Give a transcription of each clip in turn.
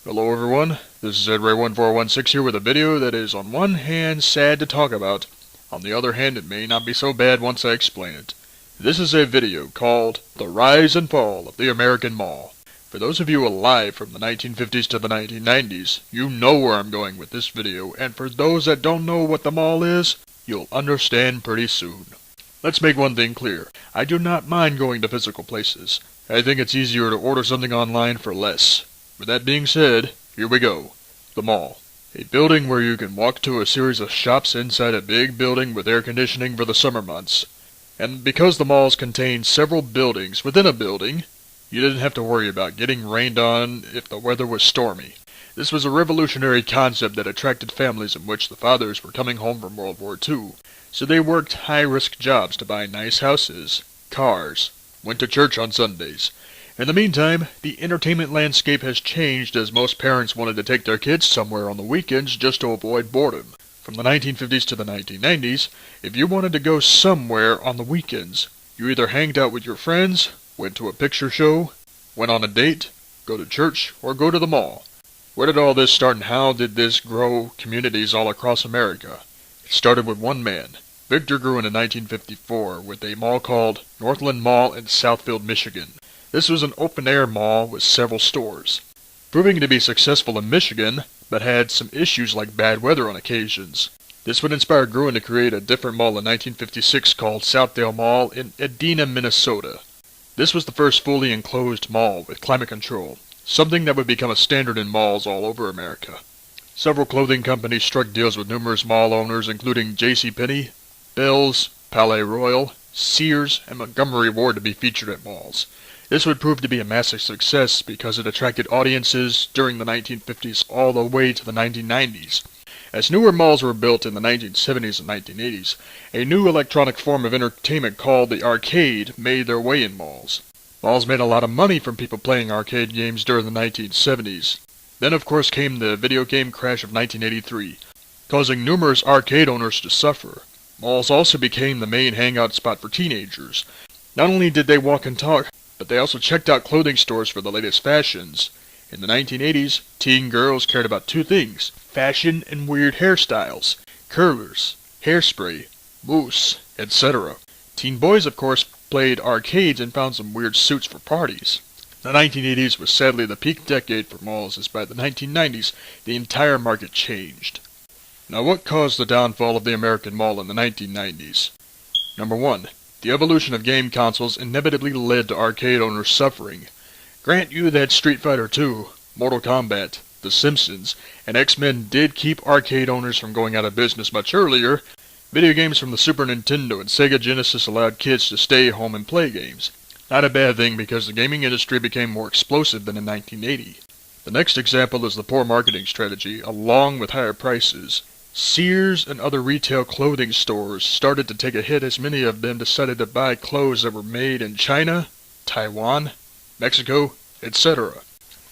Hello everyone, this is Edray1416 here with a video that is on one hand sad to talk about, on the other hand it may not be so bad once I explain it. This is a video called The Rise and Fall of the American Mall. For those of you alive from the 1950s to the 1990s, you know where I'm going with this video, and for those that don't know what the mall is, you'll understand pretty soon. Let's make one thing clear, I do not mind going to physical places. I think it's easier to order something online for less. With that being said, here we go. The mall. A building where you can walk to a series of shops inside a big building with air conditioning for the summer months. And because the malls contain several buildings within a building, you didn't have to worry about getting rained on if the weather was stormy. This was a revolutionary concept that attracted families in which the fathers were coming home from World War II, so they worked high-risk jobs to buy nice houses, cars, went to church on Sundays. In the meantime, the entertainment landscape has changed as most parents wanted to take their kids somewhere on the weekends just to avoid boredom. From the 1950s to the 1990s, if you wanted to go somewhere on the weekends, you either hanged out with your friends, went to a picture show, went on a date, go to church, or go to the mall. Where did all this start and how did this grow communities all across America? It started with one man. Victor grew in 1954 with a mall called Northland Mall in Southfield, Michigan. This was an open-air mall with several stores, proving to be successful in Michigan, but had some issues like bad weather on occasions. This would inspire Gruen to create a different mall in 1956 called Southdale Mall in Edina, Minnesota. This was the first fully enclosed mall with climate control, something that would become a standard in malls all over America. Several clothing companies struck deals with numerous mall owners including JCPenney, Bells, Palais Royal, Sears, and Montgomery Ward to be featured at malls. This would prove to be a massive success because it attracted audiences during the 1950s all the way to the 1990s. As newer malls were built in the 1970s and 1980s, a new electronic form of entertainment called the arcade made their way in malls. Malls made a lot of money from people playing arcade games during the 1970s. Then of course came the video game crash of 1983, causing numerous arcade owners to suffer. Malls also became the main hangout spot for teenagers. Not only did they walk and talk, but they also checked out clothing stores for the latest fashions. In the 1980s, teen girls cared about two things: fashion and weird hairstyles, curlers, hairspray, mousse, etc. Teen boys, of course, played arcades and found some weird suits for parties. The 1980s was sadly the peak decade for malls, as by the 1990s, the entire market changed. Now what caused the downfall of the American mall in the 1990s? Number 1. The evolution of game consoles inevitably led to arcade owners suffering. Grant you that Street Fighter II, Mortal Kombat, The Simpsons, and X-Men did keep arcade owners from going out of business much earlier. Video games from the Super Nintendo and Sega Genesis allowed kids to stay home and play games. Not a bad thing because the gaming industry became more explosive than in 1980. The next example is the poor marketing strategy, along with higher prices. Sears and other retail clothing stores started to take a hit as many of them decided to buy clothes that were made in China, Taiwan, Mexico, etc.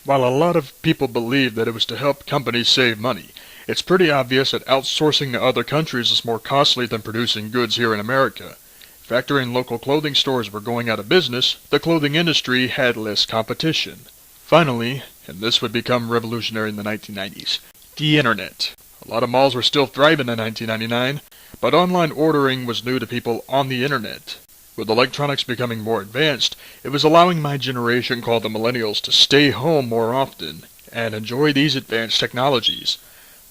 While a lot of people believed that it was to help companies save money, it's pretty obvious that outsourcing to other countries is more costly than producing goods here in America. Factor in local clothing stores were going out of business, the clothing industry had less competition. Finally, and this would become revolutionary in the 1990s, the Internet. A lot of malls were still thriving in 1999, but online ordering was new to people on the Internet. With electronics becoming more advanced, it was allowing my generation called the millennials to stay home more often and enjoy these advanced technologies.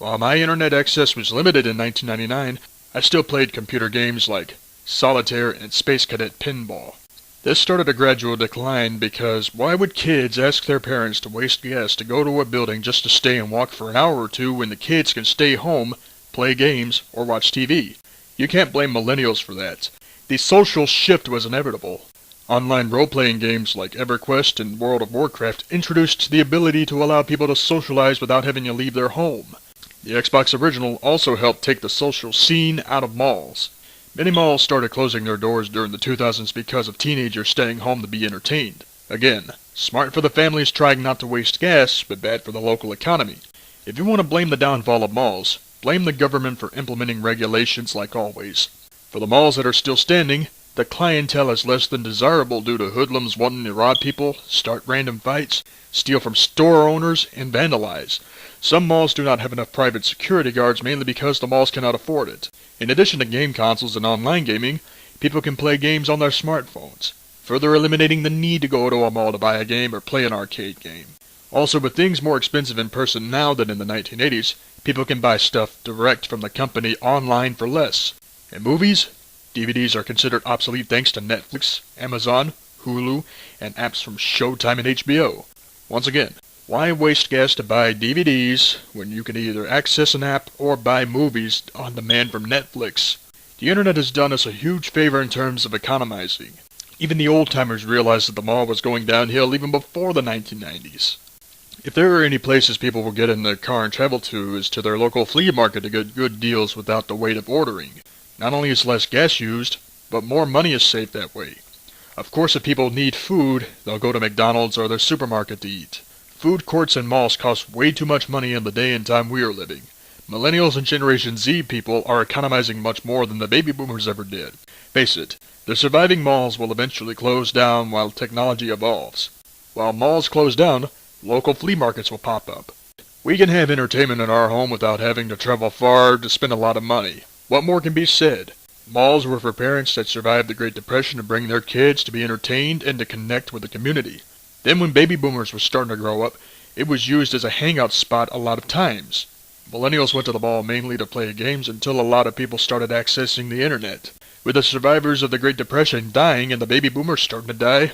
While my Internet access was limited in 1999, I still played computer games like Solitaire and Space Cadet Pinball. This started a gradual decline because why would kids ask their parents to waste gas to go to a building just to stay and walk for an hour or two when the kids can stay home, play games, or watch TV? You can't blame millennials for that. The social shift was inevitable. Online role-playing games like EverQuest and World of Warcraft introduced the ability to allow people to socialize without having to leave their home. The Xbox Original also helped take the social scene out of malls. Many malls started closing their doors during the 2000s because of teenagers staying home to be entertained. Again, smart for the families trying not to waste gas, but bad for the local economy. If you want to blame the downfall of malls, blame the government for implementing regulations like always. For the malls that are still standing, The clientele is less than desirable due to hoodlums wanting to rob people, start random fights, steal from store owners, and vandalize. Some malls do not have enough private security guards mainly because the malls cannot afford it. In addition to game consoles and online gaming, people can play games on their smartphones, further eliminating the need to go to a mall to buy a game or play an arcade game. Also, with things more expensive in person now than in the 1980s, people can buy stuff direct from the company online for less. In movies, DVDs are considered obsolete thanks to Netflix, Amazon, Hulu, and apps from Showtime and HBO. Once again, why waste gas to buy DVDs when you can either access an app or buy movies on demand from Netflix? The internet has done us a huge favor in terms of economizing. Even the old-timers realized that the mall was going downhill even before the 1990s. If there are any places people will get in their car and travel to is to their local flea market to get good deals without the weight of ordering. Not only is less gas used, but more money is saved that way. Of course, if people need food, they'll go to McDonald's or their supermarket to eat. Food courts and malls cost way too much money in the day and time we are living. Millennials and Generation Z people are economizing much more than the baby boomers ever did. Face it, the surviving malls will eventually close down while technology evolves. While malls close down, local flea markets will pop up. We can have entertainment in our home without having to travel far to spend a lot of money. What more can be said? Malls were for parents that survived the Great Depression to bring their kids to be entertained and to connect with the community. Then when baby boomers were starting to grow up, it was used as a hangout spot a lot of times. Millennials went to the mall mainly to play games until a lot of people started accessing the internet. With the survivors of the Great Depression dying and the baby boomers starting to die,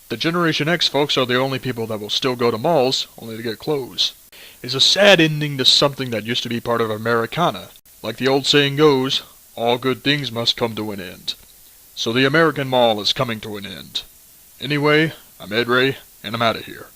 the Generation X folks are the only people that will still go to malls, only to get clothes. It's a sad ending to something that used to be part of Americana. Like the old saying goes, all good things must come to an end. So the American mall is coming to an end. Anyway, I'm Edray, and I'm out of here.